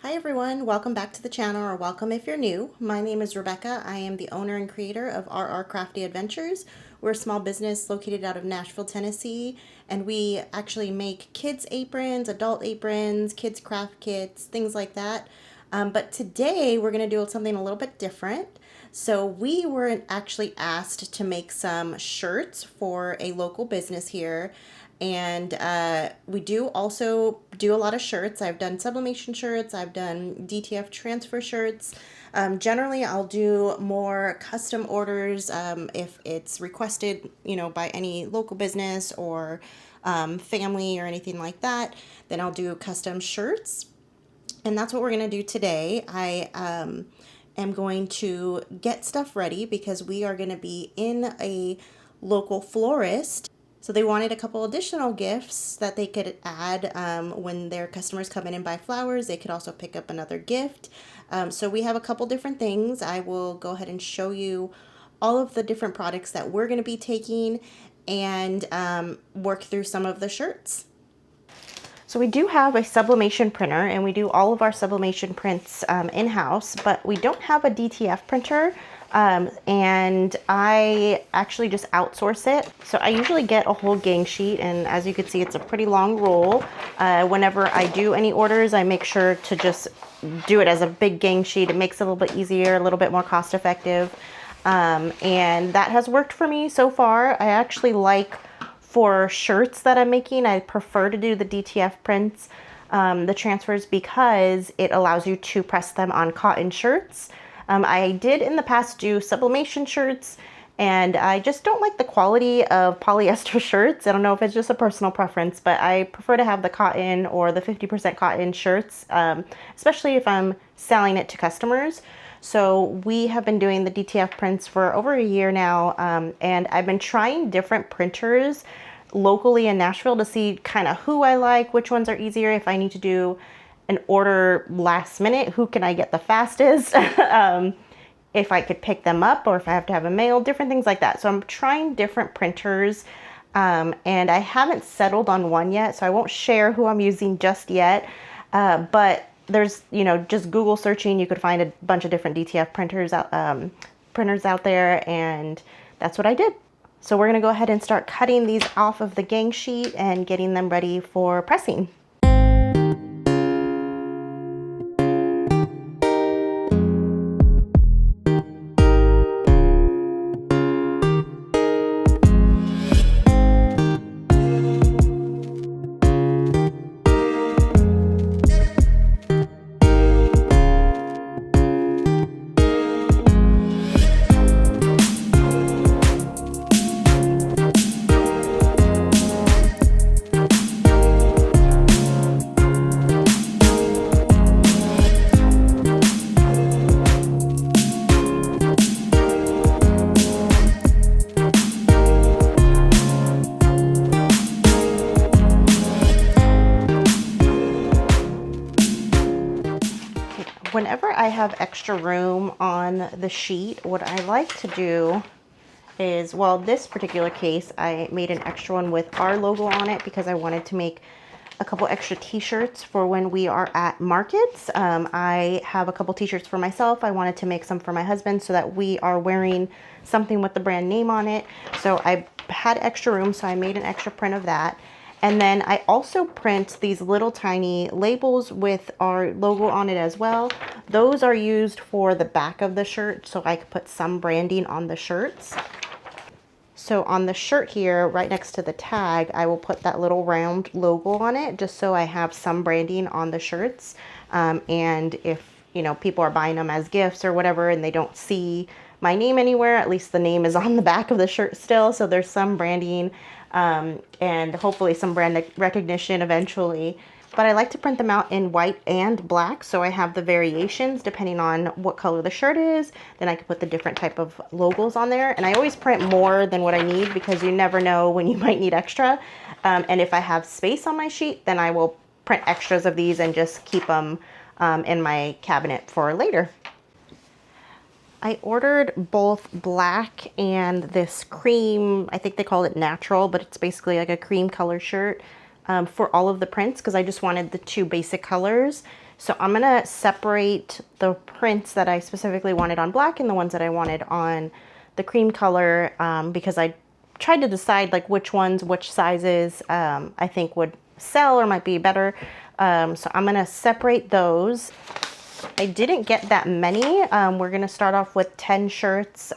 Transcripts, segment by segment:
Hi everyone, welcome back to the channel, or welcome if you're new. My name is Rebecca. I am the owner and creator of RR Crafty Adventures. We're a small business located out of Nashville, Tennessee, and we actually make kids aprons, adult aprons, kids craft kits, things like that. But today we're going to do something a little bit different. So we were actually asked to make some shirts for a local business here. And we do also do a lot of shirts. I've done sublimation shirts. I've done DTF transfer shirts. Generally, I'll do more custom orders if it's requested, by any local business or family or anything like that. Then I'll do custom shirts. And that's what we're going to do today. I am going to get stuff ready because we are going to be in a local florist. So they wanted a couple additional gifts that they could add when their customers come in and buy flowers. They could also pick up another gift. So we have a couple different things. I will go ahead and show you all of the different products that we're going to be taking and work through some of the shirts. So we do have a sublimation printer, and we do all of our sublimation prints in-house, but we don't have a DTF printer. And I actually just outsource it. So I usually get a whole gang sheet, and as you can see, it's a pretty long roll. Whenever I do any orders, I make sure to just do it as a big gang sheet. It makes it a little bit easier, a little bit more cost effective. And that has worked for me so far. I actually like, for shirts that I'm making, I prefer to do the DTF prints, the transfers, because it allows you to press them on cotton shirts. I did in the past do sublimation shirts, and I just don't like the quality of polyester shirts. I don't know if it's just a personal preference, but I prefer to have the cotton or the 50% cotton shirts, especially if I'm selling it to customers. So we have been doing the DTF prints for over a year now, and I've been trying different printers locally in Nashville to see kind of who I like, which ones are easier. If I need to do an order last minute, who can I get the fastest? If I could pick them up, or if I have to have a mail, different things like that. So I'm trying different printers, and I haven't settled on one yet, so I won't share who I'm using just yet. But there's, just Google searching, you could find a bunch of different DTF printers out there, and that's what I did. So we're gonna go ahead and start cutting these off of the gang sheet and getting them ready for pressing. Whenever I have extra room on the sheet, what I like to do is, well, this particular case, I made an extra one with our logo on it because I wanted to make a couple extra t-shirts for when we are at markets. I have a couple t-shirts for myself. I wanted to make some for my husband so that we are wearing something with the brand name on it. So I had extra room, so I made an extra print of that. And then I also print these little tiny labels with our logo on it as well. Those are used for the back of the shirt, so I could put some branding on the shirts. So on the shirt here, right next to the tag, I will put that little round logo on it, just so I have some branding on the shirts. And if, people are buying them as gifts or whatever, and they don't see my name anywhere, at least the name is on the back of the shirt still. So there's some branding, and hopefully some brand recognition eventually. But I like to print them out in white and black, so I have the variations depending on what color the shirt is. Then I can put the different type of logos on there. And I always print more than what I need, because you never know when you might need extra. And if I have space on my sheet, then I will print extras of these and just keep them in my cabinet for later. I ordered both black and this cream, I think they call it natural, but it's basically like a cream color shirt. for all of the prints because I just wanted the two basic colors. So I'm gonna separate the prints that I specifically wanted on black and the ones that I wanted on the cream color, because I tried to decide like which ones, which sizes I think would sell or might be better. So I'm gonna separate those. I didn't get that many. We're gonna start off with 10 shirts,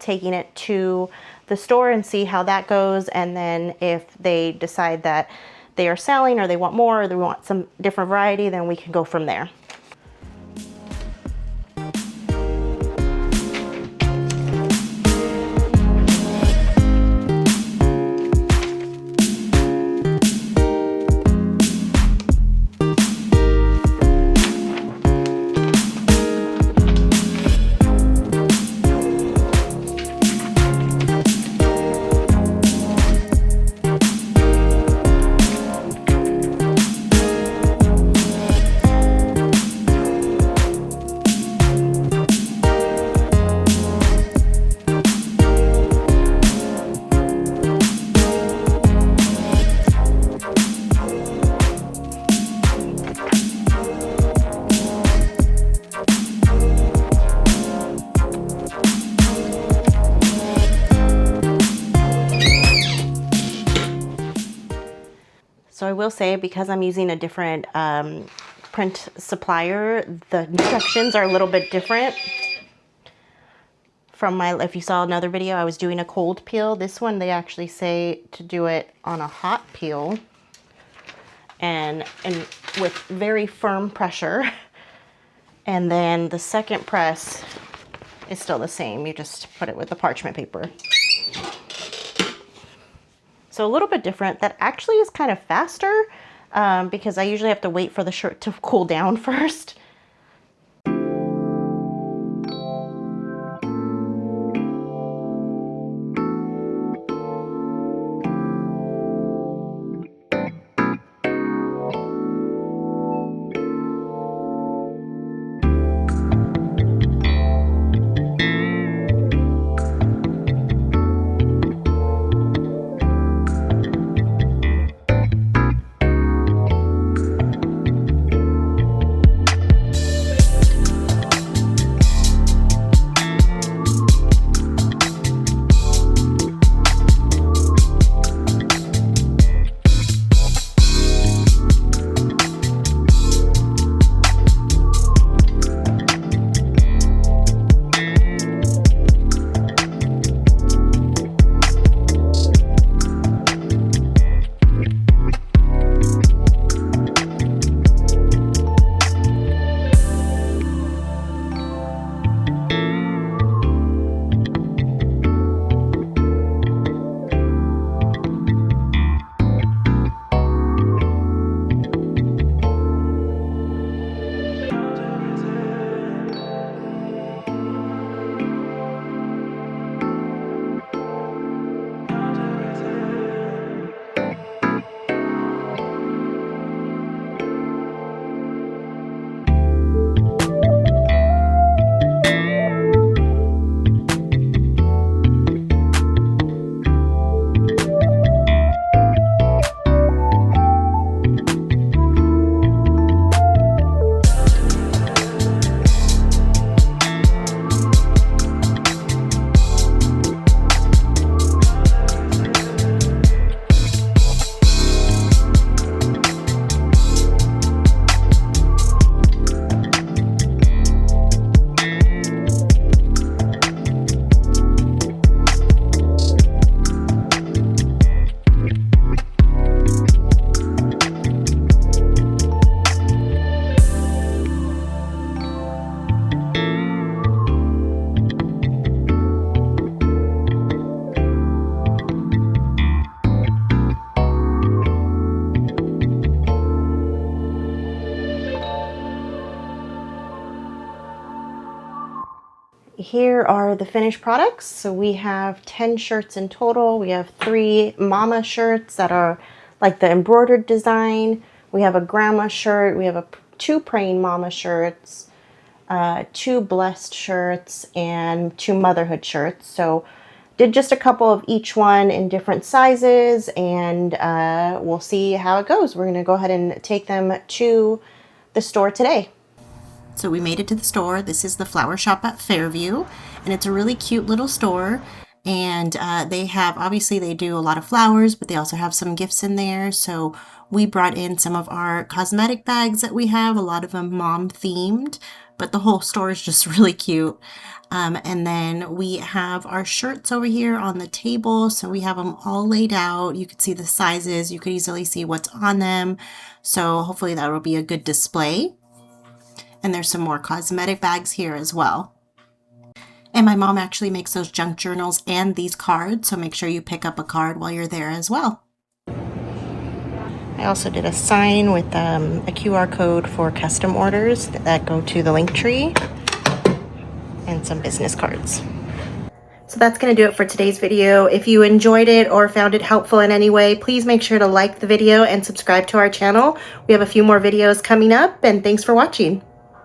taking it to the store and see how that goes. And then if they decide that they are selling or they want more or they want some different variety, then we can go from there. So I will say, because I'm using a different print supplier, the instructions are a little bit different from if you saw another video, I was doing a cold peel. This one, they actually say to do it on a hot peel and with very firm pressure. And then the second press is still the same. You just put it with the parchment paper. So a little bit different. That actually is kind of faster because I usually have to wait for the shirt to cool down first. Here are the finished products. So we have 10 shirts in total. We have 3 mama shirts that are like the embroidered design. We have a grandma shirt. We have 2 praying mama shirts, 2 blessed shirts, and 2 motherhood shirts. So did just a couple of each one in different sizes, and we'll see how it goes. We're going to go ahead and take them to the store today. So we made it to the store. This is the flower shop at Fairview, and it's a really cute little store. And they have, obviously they do a lot of flowers, but they also have some gifts in there. So we brought in some of our cosmetic bags that we have, a lot of them mom themed, but the whole store is just really cute. And then we have our shirts over here on the table. So we have them all laid out. You could see the sizes. You could easily see what's on them. So hopefully that will be a good display. And there's some more cosmetic bags here as well. And my mom actually makes those junk journals and these cards, so make sure you pick up a card while you're there as well. I also did a sign with a QR code for custom orders that go to the link tree, and some business cards. So that's going to do it for today's video. If you enjoyed it or found it helpful in any way, please make sure to like the video and subscribe to our channel. We have a few more videos coming up, and thanks for watching.